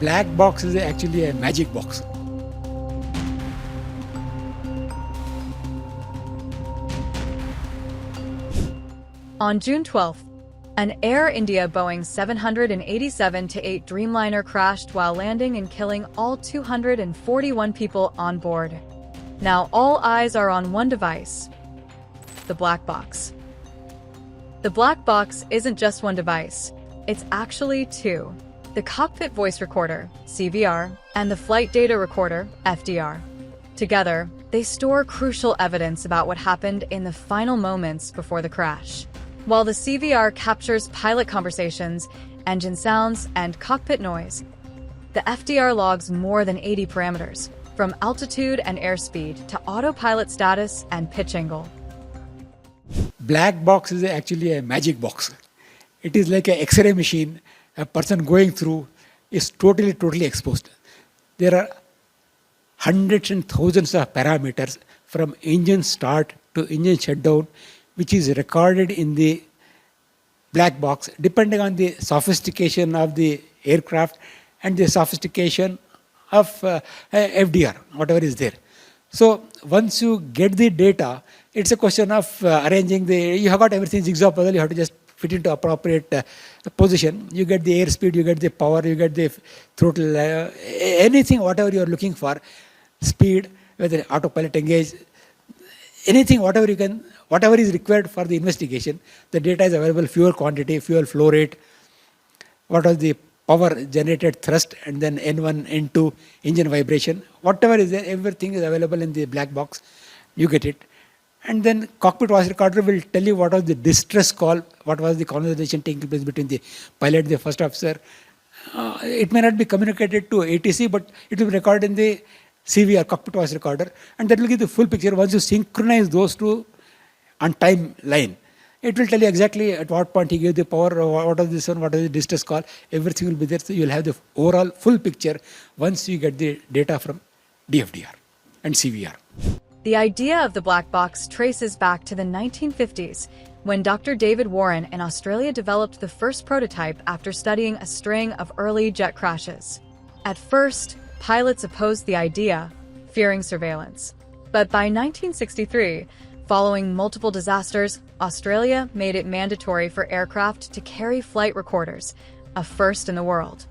black box is actually a magic box. On June 12th, an Air India Boeing 787-8 Dreamliner crashed while landing and killing all 241 people on board. Now all eyes are on one device: the black box. The black box isn't just one device, it's actually two: the cockpit voice recorder, CVR, and the flight data recorder, FDR. Together, they store crucial evidence about what happened in the final moments before the crash. While the CVR captures pilot conversations, engine sounds, and cockpit noise, the FDR logs more than 80 parameters, from altitude and airspeed to autopilot status and pitch angle. Black box is actually a magic box. It is like an X-ray machine. A person going through is totally exposed. There are hundreds and thousands of parameters from engine start to engine shutdown, which is recorded in the black box, depending on the sophistication of the aircraft and the sophistication of FDR, whatever is there. So once you get the data, it's a question of arranging you have got everything jigsaw puzzle, you have to just fit into appropriate position. You get the airspeed, you get the power, you get the throttle, anything, whatever you are looking for, speed, whether autopilot engage, anything, whatever is required for the investigation. The data is available: fuel quantity, fuel flow rate, what was the power generated thrust, and then N1, N2, engine vibration, whatever is there, everything is available in the black box. You get it. And then cockpit voice recorder will tell you what was the distress call, what was the conversation taking place between the pilot, the first officer. It may not be communicated to ATC, but it will be recorded in the CVR, cockpit voice recorder, and that will give the full picture. Once you synchronize those two on timeline, it will tell you exactly at what point he gave the power, what was this one, what is the distress call, everything will be there. So you will have the overall full picture once you get the data from DFDR and CVR. The idea of the black box traces back to the 1950s, when Dr. David Warren in Australia developed the first prototype after studying a string of early jet crashes. At first, pilots opposed the idea, fearing surveillance. But by 1963, following multiple disasters, Australia made it mandatory for aircraft to carry flight recorders, a first in the world.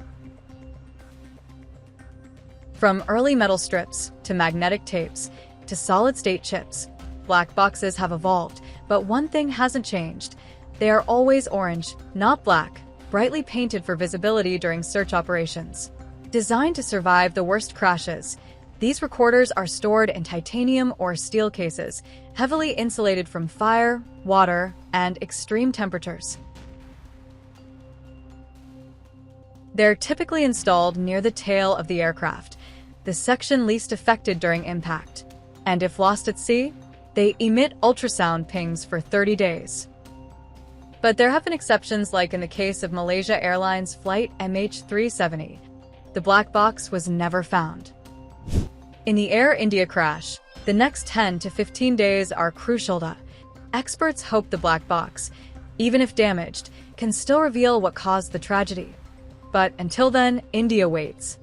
From early metal strips to magnetic tapes to solid-state chips, black boxes have evolved, but one thing hasn't changed. They are always orange, not black, brightly painted for visibility during search operations. Designed to survive the worst crashes, these recorders are stored in titanium or steel cases, heavily insulated from fire, water, and extreme temperatures. They're typically installed near the tail of the aircraft, the section least affected during impact. And if lost at sea, they emit ultrasound pings for 30 days. But there have been exceptions, like in the case of Malaysia Airlines flight MH370. The black box was never found. In the Air India crash, the next 10 to 15 days are crucial. Experts hope the black box, even if damaged, can still reveal what caused the tragedy. But until then, India waits.